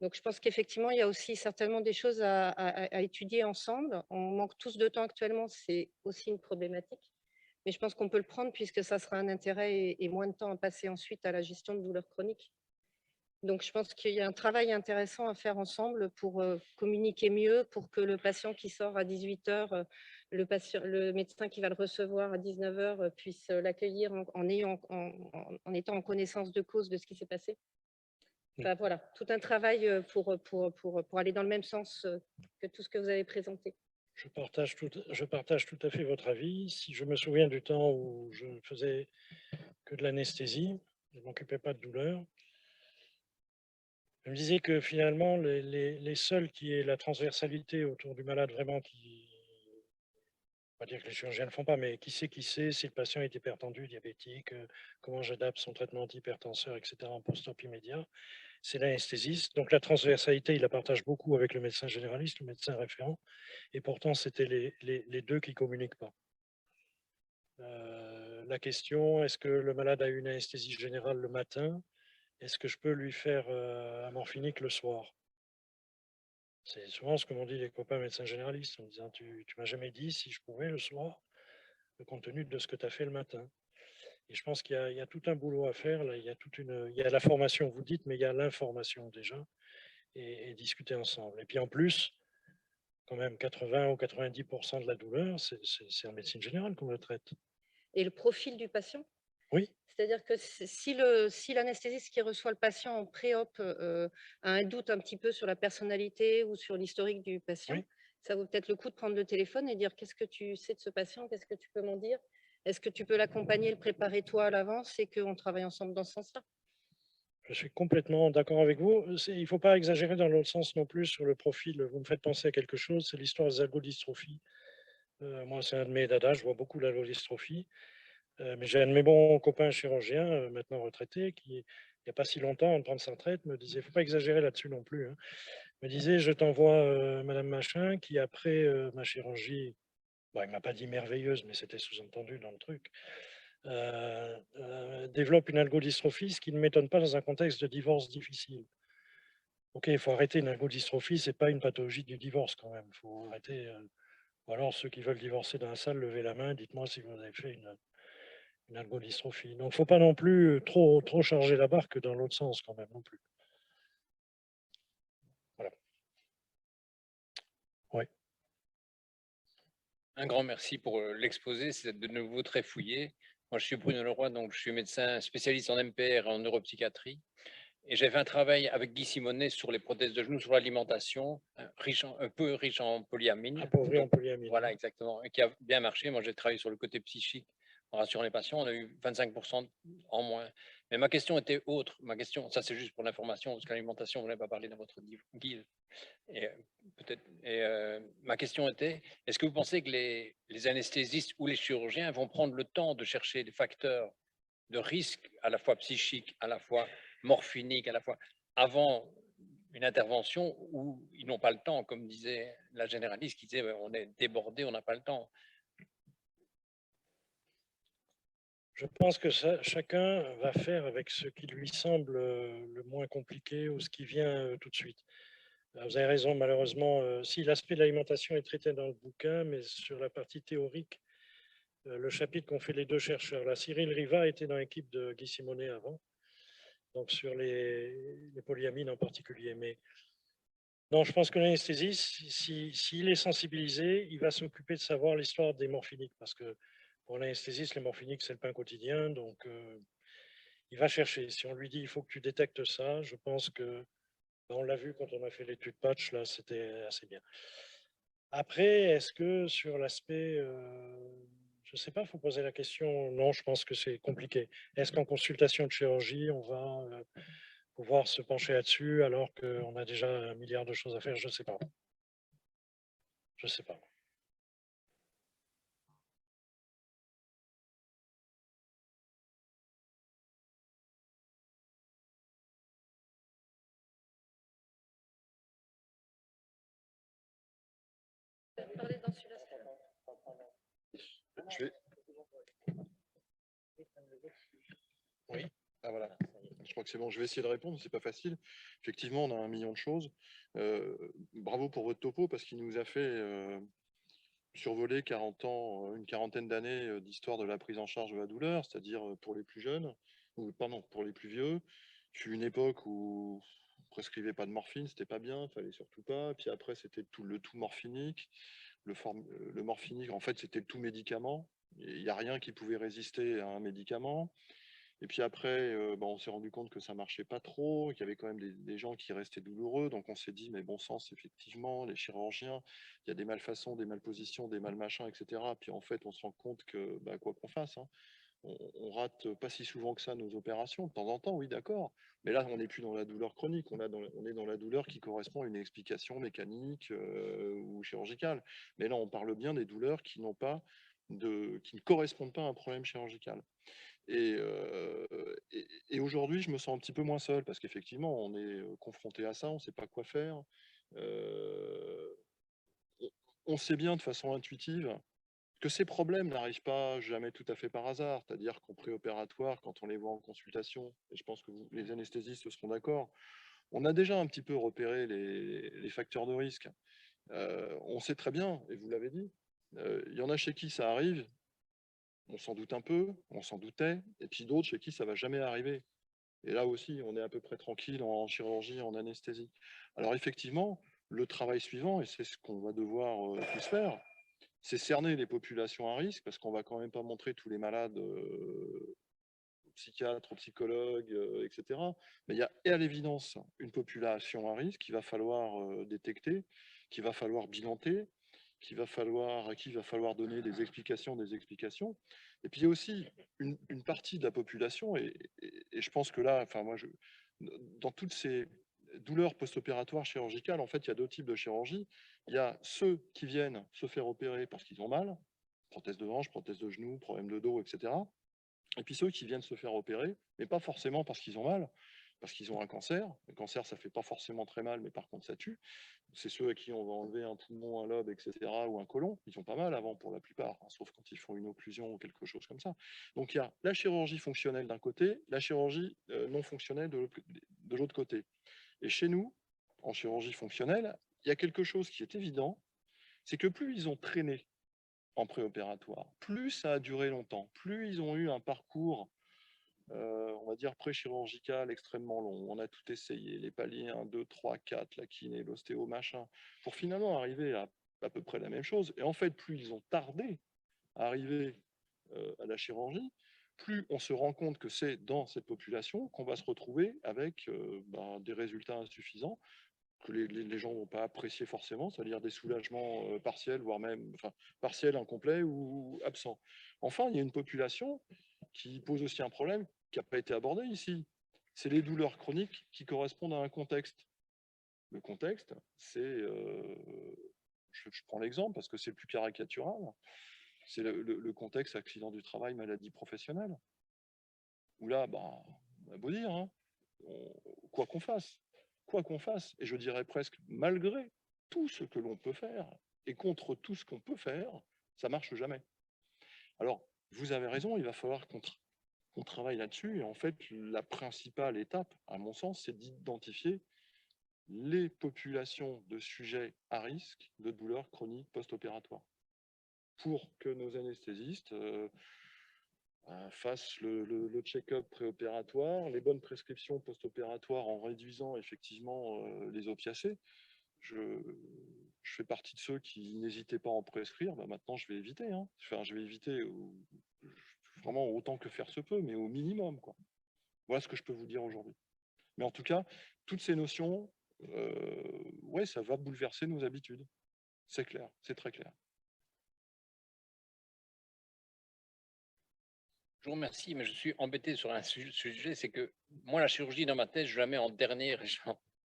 Donc, je pense qu'effectivement, il y a aussi certainement des choses à étudier ensemble. On manque tous de temps actuellement, c'est aussi une problématique. Mais je pense qu'on peut le prendre puisque ça sera un intérêt et moins de temps à passer ensuite à la gestion de douleurs chroniques. Donc, je pense qu'il y a un travail intéressant à faire ensemble pour communiquer mieux, pour que le patient qui sort à 18 h, le médecin qui va le recevoir à 19 h puisse l'accueillir en étant en connaissance de cause de ce qui s'est passé. Enfin, voilà, tout un travail pour aller dans le même sens que tout ce que vous avez présenté. je partage tout à fait votre avis. Si je me souviens du temps où je ne faisais que de l'anesthésie, je ne m'occupais pas de douleur, je me disais que finalement, les seuls qui aient la transversalité autour du malade vraiment pas dire que les chirurgiens ne le font pas, mais qui sait si le patient est hypertendu, diabétique, comment j'adapte son traitement antihypertenseur, etc. en post-op immédiat, c'est l'anesthésiste. Donc la transversalité, il la partage beaucoup avec le médecin généraliste, le médecin référent, et pourtant c'était les deux qui ne communiquent pas. la question, est-ce que le malade a une anesthésie générale le matin? Est-ce que je peux lui faire un morphinique le soir? C'est souvent ce que m'ont dit les copains médecins généralistes en me disant, tu m'as jamais dit si je pouvais le soir, compte tenu de ce que tu as fait le matin. Et je pense qu'il y a tout un boulot à faire. Là, il y a la formation, vous dites, mais il y a l'information déjà, et discuter ensemble. Et puis en plus, quand même, 80 ou 90% de la douleur, c'est en médecine générale qu'on le traite. Et le profil du patient? Oui, C'est-à-dire que si l'anesthésiste qui reçoit le patient en pré-op a un doute un petit peu sur la personnalité ou sur l'historique du patient, oui. ça vaut peut-être le coup de prendre le téléphone et dire: «Qu'est-ce que tu sais de ce patient? Qu'est-ce que tu peux m'en dire? Est-ce que tu peux l'accompagner, le préparer toi à l'avance et qu'on travaille ensemble dans ce sens-là?» Je suis complètement d'accord avec vous. Il ne faut pas exagérer dans l'autre sens non plus sur le profil. Vous me faites penser à quelque chose, c'est l'histoire des algodystrophies. Moi, c'est un de mes dadas, je vois beaucoup l'algodystrophie. Mais j'ai un de mes bons copains chirurgiens, maintenant retraité, qui, il n'y a pas si longtemps, en prendre sa retraite, me disait, il ne faut pas exagérer là-dessus non plus, hein. Me disait, je t'envoie Madame Machin, qui après ma chirurgie, bon, il ne m'a pas dit merveilleuse, mais c'était sous-entendu dans le truc, développe une algodystrophie, ce qui ne m'étonne pas dans un contexte de divorce difficile. Ok, il faut arrêter une algodystrophie, c'est pas une pathologie du divorce quand même. Il faut arrêter. Ou alors ceux qui veulent divorcer dans la salle, levez la main, dites-moi si vous avez fait une algodystrophie. Donc, il ne faut pas non plus trop charger la barque dans l'autre sens quand même non plus. Voilà. Oui. Un grand merci pour l'exposé, c'est de nouveau très fouillé. Moi, je suis Bruno Leroy, donc je suis médecin spécialiste en MPR et en neuropsychiatrie. Et j'ai fait un travail avec Guy Simonet sur les prothèses de genoux, sur l'alimentation, un peu riche en polyamine. Appauvri en polyamine. Voilà, exactement, et qui a bien marché. Moi, j'ai travaillé sur le côté psychique en rassurant les patients. On a eu 25% en moins. Mais ma question était autre. Ma question, ça c'est juste pour l'information, parce que l'alimentation, vous n'avez pas parlé dans votre guide. Et peut-être. Et ma question était, est-ce que vous pensez que les anesthésistes ou les chirurgiens vont prendre le temps de chercher des facteurs de risque, à la fois psychique, à la fois morphinique, à la fois avant une intervention où ils n'ont pas le temps, comme disait la généraliste qui disait on est débordé, on n'a pas le temps. Je pense que chacun va faire avec ce qui lui semble le moins compliqué ou ce qui vient tout de suite. Vous avez raison, malheureusement, si l'aspect de l'alimentation est traité dans le bouquin, mais sur la partie théorique, le chapitre qu'ont fait les deux chercheurs, là, Cyril Riva était dans l'équipe de Guy Simonet avant, donc sur les polyamines en particulier. Mais non, je pense que l'anesthésiste, s'il est sensibilisé, il va s'occuper de savoir l'histoire des morphiniques, parce que pour l'anesthésiste, les morphiniques, c'est le pain quotidien, donc il va chercher. Si on lui dit, il faut que tu détectes ça, je pense que, on l'a vu quand on a fait l'étude patch, là, c'était assez bien. Après, est-ce que sur l'aspect, je ne sais pas, il faut poser la question. Non, je pense que c'est compliqué. Est-ce qu'en consultation de chirurgie, on va pouvoir se pencher là-dessus alors qu'on a déjà un milliard de choses à faire? Je ne sais pas. Je ne sais pas. Parler dans celui-là. Je vais... Oui. Ah voilà, je crois que c'est bon, je vais essayer de répondre, c'est pas facile. Effectivement, on a 1 million de choses. Bravo pour votre topo, parce qu'il nous a fait survoler 40 ans, une quarantaine d'années d'histoire de la prise en charge de la douleur, c'est-à-dire pour les plus jeunes, ou pardon, pour les plus vieux. Fut une époque où on prescrivait pas de morphine, c'était pas bien, fallait surtout pas. Puis après, c'était le tout morphinique. Le morphinique, en fait, c'était le tout médicament. Il n'y a rien qui pouvait résister à un médicament. Et puis après, on s'est rendu compte que ça marchait pas trop, qu'il y avait quand même des gens qui restaient douloureux. Donc on s'est dit, mais bon sens, effectivement, les chirurgiens, il y a des malfaçons, des malpositions, des malmachins, etc. Puis en fait, on se rend compte que quoi qu'on fasse, hein, on rate pas si souvent que ça nos opérations. De temps en temps, oui, d'accord. Mais là, on n'est plus dans la douleur chronique, on est dans la douleur qui correspond à une explication mécanique ou chirurgicale. Mais là, on parle bien des douleurs qui n'ont pas qui ne correspondent pas à un problème chirurgical. Et, aujourd'hui, je me sens un petit peu moins seul parce qu'effectivement, on est confronté à ça, on ne sait pas quoi faire. On sait bien de façon intuitive que ces problèmes n'arrivent pas jamais tout à fait par hasard, c'est-à-dire qu'en préopératoire, quand on les voit en consultation, et je pense que les anesthésistes seront d'accord, on a déjà un petit peu repéré les facteurs de risque. On sait très bien, et vous l'avez dit, il y en a chez qui ça arrive, on s'en doute un peu, on s'en doutait, et puis d'autres chez qui ça va jamais arriver. Et là aussi, on est à peu près tranquille en chirurgie, en anesthésie. Alors effectivement, le travail suivant, et c'est ce qu'on va devoir tous faire, c'est cerner les populations à risque, parce qu'on va quand même pas montrer tous les malades aux psychiatres, aux psychologues, etc. Mais il y a et à l'évidence une population à risque qu'il va falloir détecter, qu'il va falloir bilanter, à qui il va falloir donner des explications. Et puis il y a aussi une partie de la population, et je pense que là, enfin moi, dans toutes ces douleurs post-opératoires chirurgicales, en fait, il y a deux types de chirurgie. Il y a ceux qui viennent se faire opérer parce qu'ils ont mal, prothèse de hanche, prothèse de genou, problème de dos, etc. Et puis ceux qui viennent se faire opérer, mais pas forcément parce qu'ils ont mal, parce qu'ils ont un cancer. Le cancer, ça fait pas forcément très mal, mais par contre, ça tue. C'est ceux à qui on va enlever un poumon, un lobe, etc., ou un côlon. Ils ont pas mal avant pour la plupart, hein, sauf quand ils font une occlusion ou quelque chose comme ça. Donc il y a la chirurgie fonctionnelle d'un côté, la chirurgie non fonctionnelle de l'autre côté. Et chez nous, en chirurgie fonctionnelle, il y a quelque chose qui est évident, c'est que plus ils ont traîné en préopératoire, plus ça a duré longtemps, plus ils ont eu un parcours, on va dire pré-chirurgical extrêmement long. On a tout essayé, les paliers 1, 2, 3, 4, la kiné, l'ostéo, machin, pour finalement arriver à peu près la même chose. Et en fait, plus ils ont tardé à arriver à la chirurgie, plus on se rend compte que c'est dans cette population qu'on va se retrouver avec des résultats insuffisants, que les gens ne vont pas apprécier forcément, c'est-à-dire des soulagements partiels, voire même partiels, incomplets ou absents. Enfin, il y a une population qui pose aussi un problème qui n'a pas été abordé ici. C'est les douleurs chroniques qui correspondent à un contexte. Le contexte, c'est, je prends l'exemple parce que c'est le plus caricatural, c'est le contexte accident du travail, maladie professionnelle. Où là, on a beau dire, hein, quoi qu'on fasse, et je dirais presque malgré tout ce que l'on peut faire, et contre tout ce qu'on peut faire, ça marche jamais. Alors, vous avez raison, il va falloir qu'on travaille là-dessus, et en fait, la principale étape, à mon sens, c'est d'identifier les populations de sujets à risque de douleurs chroniques post-opératoires, pour que nos anesthésistes fassent le check-up préopératoire, les bonnes prescriptions post-opératoires en réduisant effectivement les opiacés. Je fais partie de ceux qui n'hésitaient pas à en prescrire. Maintenant, je vais éviter. Hein. Enfin, je vais éviter vraiment autant que faire se peut, mais au minimum, quoi. Voilà ce que je peux vous dire aujourd'hui. Mais en tout cas, toutes ces notions, ouais, ça va bouleverser nos habitudes. C'est clair, c'est très clair. Je vous remercie, mais je suis embêté sur un sujet, c'est que moi, la chirurgie, dans ma tête, je la mets en dernier.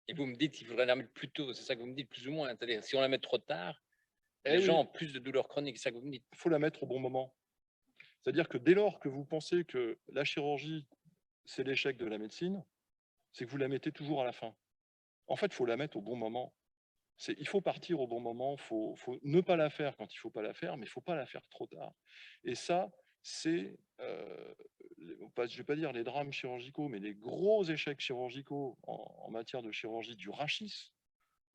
Et vous me dites qu'il faudrait la mettre plus tôt. C'est ça que vous me dites plus ou moins. C'est-à-dire, si on la met trop tard, les gens ont plus de douleurs chroniques. C'est ça que vous me dites. Il faut la mettre au bon moment. C'est-à-dire que dès lors que vous pensez que la chirurgie, c'est l'échec de la médecine, c'est que vous la mettez toujours à la fin. En fait, il faut la mettre au bon moment. Il faut partir au bon moment, il faut ne pas la faire quand il ne faut pas la faire, mais il ne faut pas la faire trop tard. Et ça, c'est, je ne vais pas dire les drames chirurgicaux, mais les gros échecs chirurgicaux en matière de chirurgie du rachis.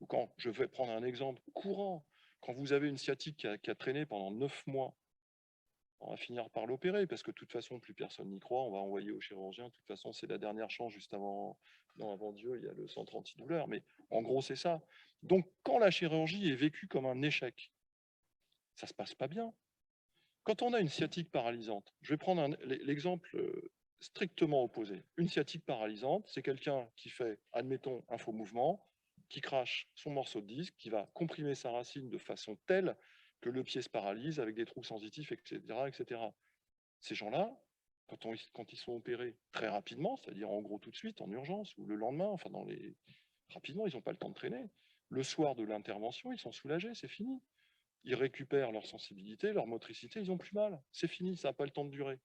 Ou quand, je vais prendre un exemple courant, quand vous avez une sciatique qui a traîné pendant 9 mois, on va finir par l'opérer, parce que de toute façon, plus personne n'y croit, on va envoyer au chirurgien, de toute façon, c'est la dernière chance, juste avant Dieu, il y a le centre antidouleur, mais en gros, c'est ça. Donc, quand la chirurgie est vécue comme un échec, ça ne se passe pas bien. Quand on a une sciatique paralysante, je vais prendre l'exemple strictement opposé. Une sciatique paralysante, c'est quelqu'un qui fait, admettons, un faux mouvement, qui crache son morceau de disque, qui va comprimer sa racine de façon telle que le pied se paralyse avec des troubles sensitifs, etc. etc. Ces gens-là, quand ils sont opérés très rapidement, c'est-à-dire en gros tout de suite, en urgence, ou le lendemain, enfin rapidement, ils n'ont pas le temps de traîner. Le soir de l'intervention, ils sont soulagés, c'est fini. Ils récupèrent leur sensibilité, leur motricité, ils n'ont plus mal. C'est fini, ça n'a pas le temps de durer.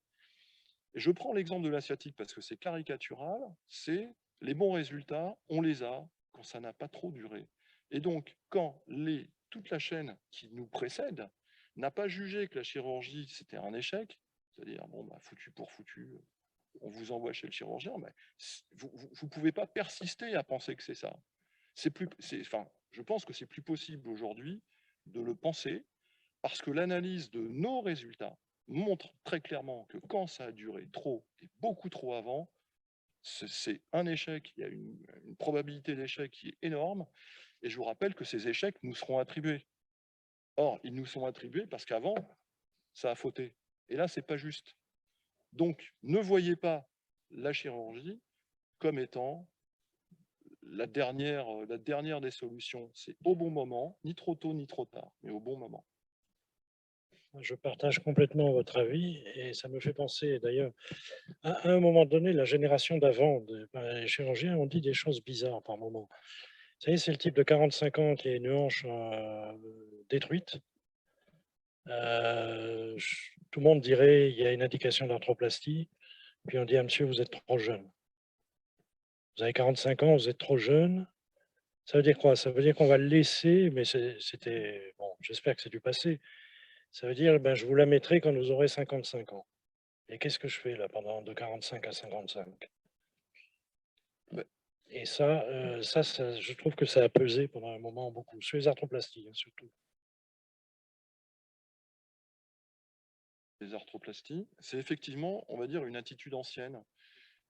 Et je prends l'exemple de la sciatique parce que c'est caricatural, c'est les bons résultats, on les a quand ça n'a pas trop duré. Et donc, quand toute la chaîne qui nous précède n'a pas jugé que la chirurgie, c'était un échec, c'est-à-dire, bon, bah, foutu pour foutu, on vous envoie chez le chirurgien, mais vous ne pouvez pas persister à penser que c'est ça. Enfin, je pense que c'est plus possible aujourd'hui de le penser, parce que l'analyse de nos résultats montre très clairement que quand ça a duré trop et beaucoup trop avant, c'est un échec, il y a une probabilité d'échec qui est énorme, et je vous rappelle que ces échecs nous seront attribués. Or, ils nous sont attribués parce qu'avant, ça a fauté. Et là, ce n'est pas juste. Donc, ne voyez pas la chirurgie comme étant la dernière des solutions. C'est au bon moment, ni trop tôt, ni trop tard, mais au bon moment. Je partage complètement votre avis et ça me fait penser d'ailleurs, à un moment donné, la génération d'avant, les chirurgiens ont dit des choses bizarres par moment. Vous savez, c'est le type de 45 ans qui a une hanche détruite. Tout le monde dirait il y a une indication d'arthroplastie, puis on dit à monsieur, vous êtes trop jeune. Vous avez 45 ans, vous êtes trop jeune. Ça veut dire quoi? Ça veut dire qu'on va le laisser, mais c'était, bon, j'espère que c'est du passé. Ça veut dire, ben, je vous la mettrai quand vous aurez 55 ans. Et qu'est-ce que je fais là pendant de 45 à 55? Et ça, je trouve que ça a pesé pendant un moment beaucoup, sur les arthroplasties surtout. Les arthroplasties, c'est effectivement, on va dire, une attitude ancienne,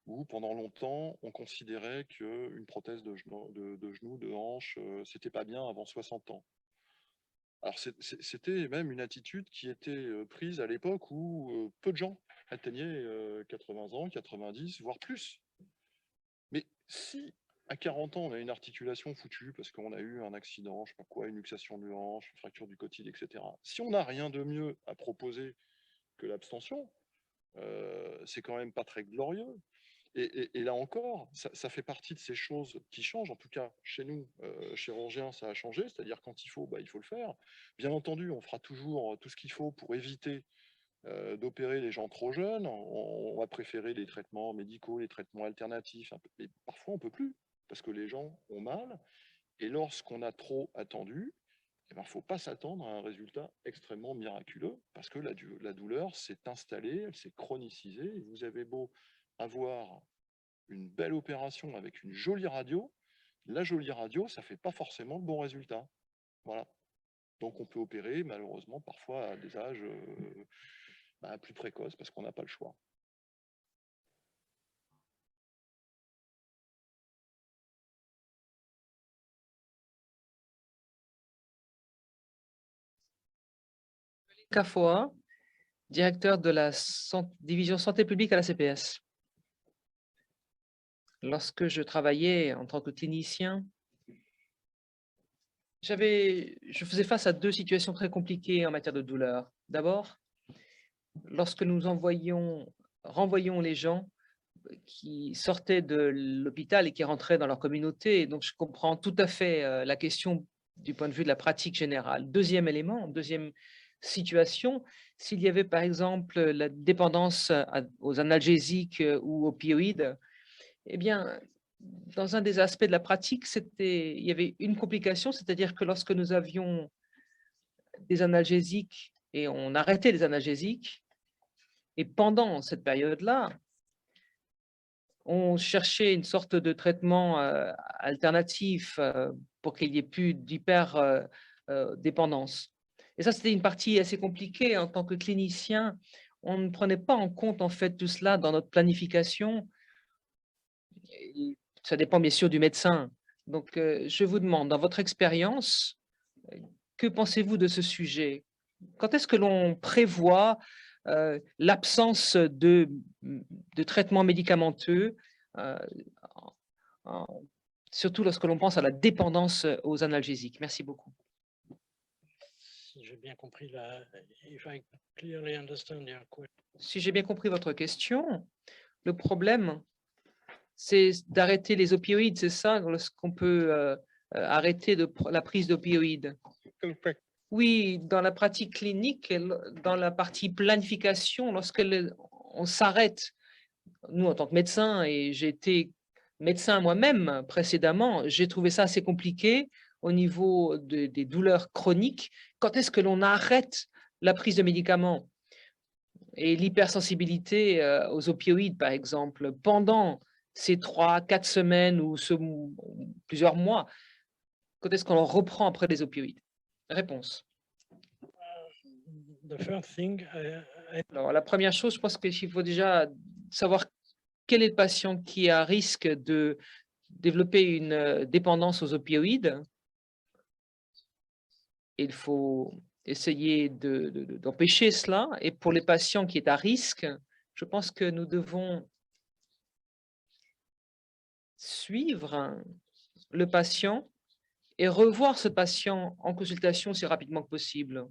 où pendant longtemps, on considérait qu'une prothèse de genou, de hanche, c'était pas bien avant 60 ans. Alors, c'était même une attitude qui était prise à l'époque où peu de gens atteignaient 80 ans, 90, voire plus. Mais si à 40 ans, on a une articulation foutue parce qu'on a eu un accident, je sais pas quoi, une luxation de hanche, une fracture du cotyle, etc. Si on n'a rien de mieux à proposer que l'abstention, c'est quand même pas très glorieux. Et là encore, ça fait partie de ces choses qui changent. En tout cas, chez nous, chirurgiens, ça a changé. C'est-à-dire quand il faut, bah, il faut le faire. Bien entendu, on fera toujours tout ce qu'il faut pour éviter d'opérer les gens trop jeunes. On va préférer les traitements médicaux, les traitements alternatifs. Mais parfois, on ne peut plus parce que les gens ont mal. Et lorsqu'on a trop attendu, il ne faut pas s'attendre à un résultat extrêmement miraculeux parce que la douleur s'est installée, elle s'est chronicisée. Et vous avez beau avoir une belle opération avec une jolie radio, la jolie radio, ça ne fait pas forcément le bon résultat. Voilà. Donc on peut opérer malheureusement parfois à des âges plus précoces parce qu'on n'a pas le choix. Cafoa, directeur de la division santé publique à la CPS. Lorsque je travaillais en tant que clinicien, je faisais face à deux situations très compliquées en matière de douleur. D'abord, lorsque nous renvoyions les gens qui sortaient de l'hôpital et qui rentraient dans leur communauté, donc je comprends tout à fait la question du point de vue de la pratique générale. Deuxième élément, deuxième situation, s'il y avait par exemple la dépendance aux analgésiques ou opioïdes, eh bien, dans un des aspects de la pratique, il y avait une complication, c'est-à-dire que lorsque nous avions des analgésiques et on arrêtait les analgésiques, et pendant cette période-là, on cherchait une sorte de traitement alternatif pour qu'il n'y ait plus d'hyper-dépendance. Et ça, c'était une partie assez compliquée. En tant que clinicien, on ne prenait pas en compte en fait tout cela dans notre planification. Et ça dépend bien sûr du médecin. Donc, je vous demande, dans votre expérience, que pensez-vous de ce sujet? Quand est-ce que l'on prévoit l'absence de traitement médicamenteux, surtout lorsque l'on pense à la dépendance aux analgésiques? Merci beaucoup. Si j'ai bien compris Si j'ai bien compris votre question, le problème, c'est d'arrêter les opioïdes, c'est ça? Lorsqu'on peut arrêter la prise d'opioïdes? Oui, dans la pratique clinique, dans la partie planification, lorsqu'on s'arrête, nous en tant que médecin, et j'ai été médecin moi-même précédemment, j'ai trouvé ça assez compliqué au niveau des douleurs chroniques. Quand est-ce que l'on arrête la prise de médicaments et l'hypersensibilité aux opioïdes, par exemple, pendant ces 3-4 semaines ou plusieurs mois, quand est-ce qu'on reprend après les opioïdes? Réponse. The first thing, Alors, la première chose, je pense qu'il faut déjà savoir quel est le patient qui est à risque de développer une dépendance aux opioïdes. Il faut essayer d'empêcher cela. Et pour les patients qui est à risque, je pense que nous devons suivre le patient et revoir ce patient en consultation aussi rapidement que possible.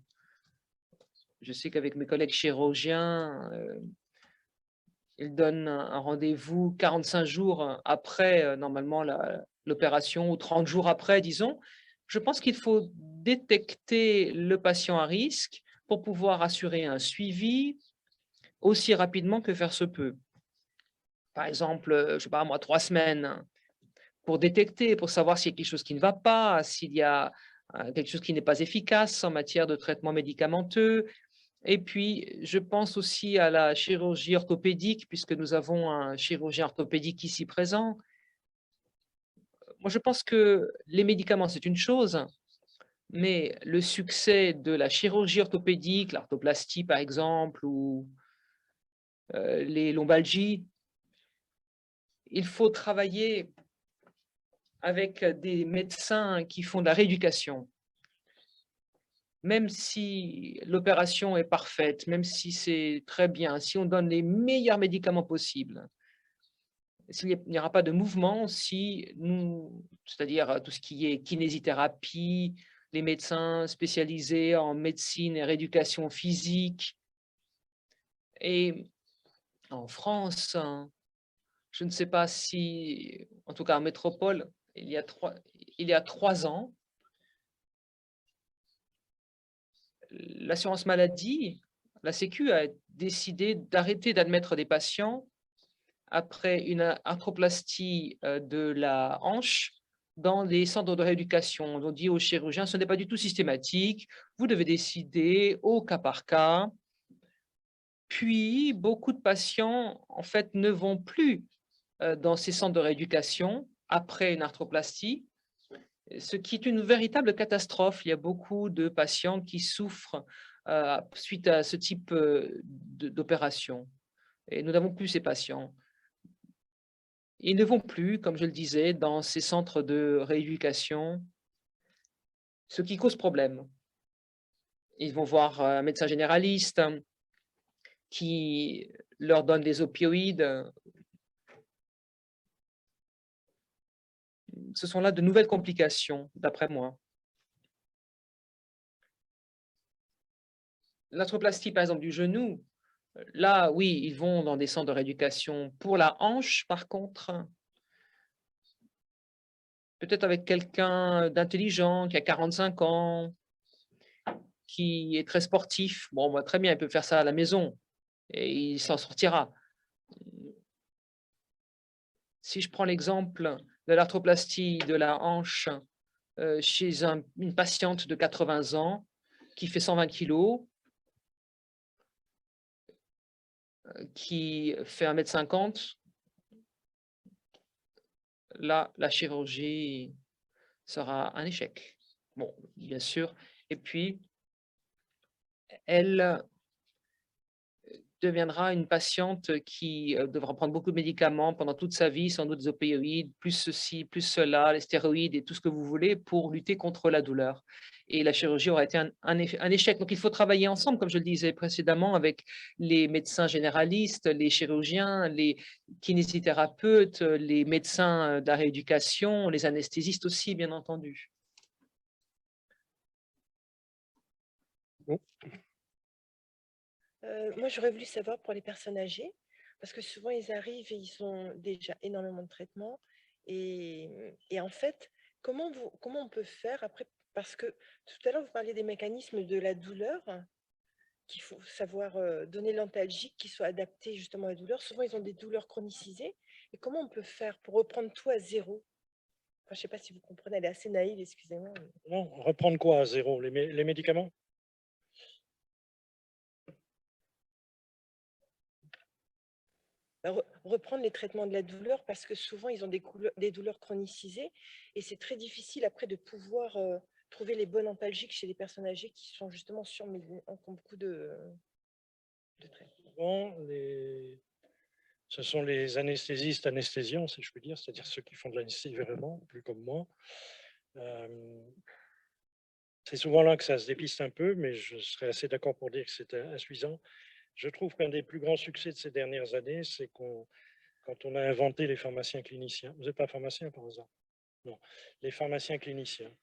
Je sais qu'avec mes collègues chirurgiens, ils donnent un rendez-vous 45 jours après, normalement, l'opération, ou 30 jours après, disons. Je pense qu'il faut détecter le patient à risque pour pouvoir assurer un suivi aussi rapidement que faire se peut. Par exemple, je ne sais pas moi, 3 semaines pour détecter, pour savoir s'il y a quelque chose qui ne va pas, s'il y a quelque chose qui n'est pas efficace en matière de traitement médicamenteux. Et puis, je pense aussi à la chirurgie orthopédique, puisque nous avons un chirurgien orthopédique ici présent. Moi, je pense que les médicaments, c'est une chose, mais le succès de la chirurgie orthopédique, l'arthroplastie par exemple, ou les lombalgies, il faut travailler avec des médecins qui font de la rééducation. Même si l'opération est parfaite, même si c'est très bien, si on donne les meilleurs médicaments possibles, s'il n'y aura pas de mouvement, c'est-à-dire tout ce qui est kinésithérapie, les médecins spécialisés en médecine et rééducation physique. Et en France, je ne sais pas si, en tout cas en métropole, il y a 3 ans, l'assurance maladie, la Sécu a décidé d'arrêter d'admettre des patients après une arthroplastie de la hanche dans des centres de rééducation. On dit aux chirurgiens, ce n'est pas du tout systématique, vous devez décider au cas par cas. Puis, beaucoup de patients, en fait, ne vont plus dans ces centres de rééducation après une arthroplastie, ce qui est une véritable catastrophe. Il y a beaucoup de patients qui souffrent suite à ce type d'opération. Et nous n'avons plus ces patients. Ils ne vont plus, comme je le disais, dans ces centres de rééducation, ce qui cause problème. Ils vont voir un médecin généraliste qui leur donne des opioïdes. Ce sont là de nouvelles complications, d'après moi. L'arthroplastie, par exemple, du genou, là, oui, ils vont dans des centres de rééducation. Pour la hanche, par contre, peut-être avec quelqu'un d'intelligent, qui a 45 ans, qui est très sportif. Bon, bah, très bien, il peut faire ça à la maison et il s'en sortira. Si je prends l'exemple de l'arthroplastie de la hanche chez une patiente de 80 ans qui fait 120 kilos, qui fait 1,50 m, là, la chirurgie sera un échec. Bon, bien sûr. Et puis, elle deviendra une patiente qui devra prendre beaucoup de médicaments pendant toute sa vie, sans doute des opioïdes, plus ceci, plus cela, les stéroïdes et tout ce que vous voulez pour lutter contre la douleur. Et la chirurgie aura été un échec. Donc, il faut travailler ensemble, comme je le disais précédemment, avec les médecins généralistes, les chirurgiens, les kinésithérapeutes, les médecins de la rééducation, les anesthésistes aussi, bien entendu. Bon. Moi, j'aurais voulu savoir pour les personnes âgées, parce que souvent, ils arrivent et ils ont déjà énormément de traitements. Et en fait, comment on peut faire après? Parce que tout à l'heure, vous parliez des mécanismes de la douleur, qu'il faut savoir donner l'antalgique qui soit adapté justement à la douleur. Souvent, ils ont des douleurs chronicisées. Et comment on peut faire pour reprendre tout à zéro? Enfin, je ne sais pas si vous comprenez, elle est assez naïve, excusez-moi. non, reprendre quoi à zéro? Les médicaments? reprendre les traitements de la douleur parce que souvent, ils ont des douleurs chronicisées et c'est très difficile après de pouvoir trouver les bonnes antalgiques chez les personnes âgées qui sont justement qui ont beaucoup de traitements. Souvent, ce sont les anesthésistes anesthésiants, si je puis dire, c'est-à-dire ceux qui font de l'anesthésie vraiment, plus comme moi. C'est souvent là que ça se dépiste un peu, mais je serais assez d'accord pour dire que c'est insuffisant. Je trouve qu'un des plus grands succès de ces dernières années, c'est quand on a inventé les pharmaciens cliniciens. Vous n'êtes pas pharmacien par hasard? Non, les pharmaciens cliniciens.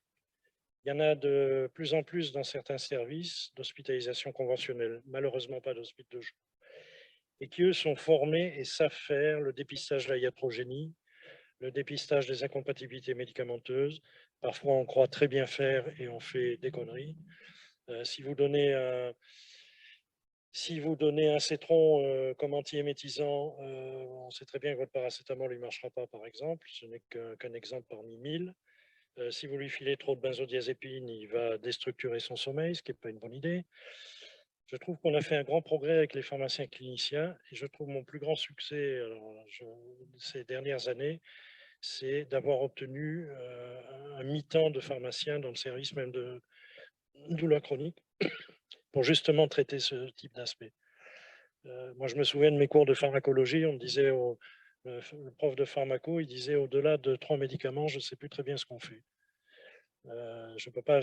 Il y en a de plus en plus dans certains services d'hospitalisation conventionnelle, malheureusement pas d'hospices de jour, et qui, eux, sont formés et savent faire le dépistage de la iatrogénie, le dépistage des incompatibilités médicamenteuses. Parfois, on croit très bien faire et on fait des conneries. Si vous donnez un cétron comme antiémétisant, on sait très bien que votre paracétamol ne marchera pas, par exemple. Ce n'est qu'un exemple parmi 1000. Si vous lui filez trop de benzodiazépine, il va déstructurer son sommeil, ce qui n'est pas une bonne idée. Je trouve qu'on a fait un grand progrès avec les pharmaciens cliniciens et je trouve mon plus grand succès ces dernières années, c'est d'avoir obtenu un mi-temps de pharmacien dans le service même de douleur chronique pour justement traiter ce type d'aspect. Moi, je me souviens de mes cours de pharmacologie, on me disait, le prof de pharmaco, il disait au-delà de 3 médicaments, je ne sais plus très bien ce qu'on fait. Je ne peux pas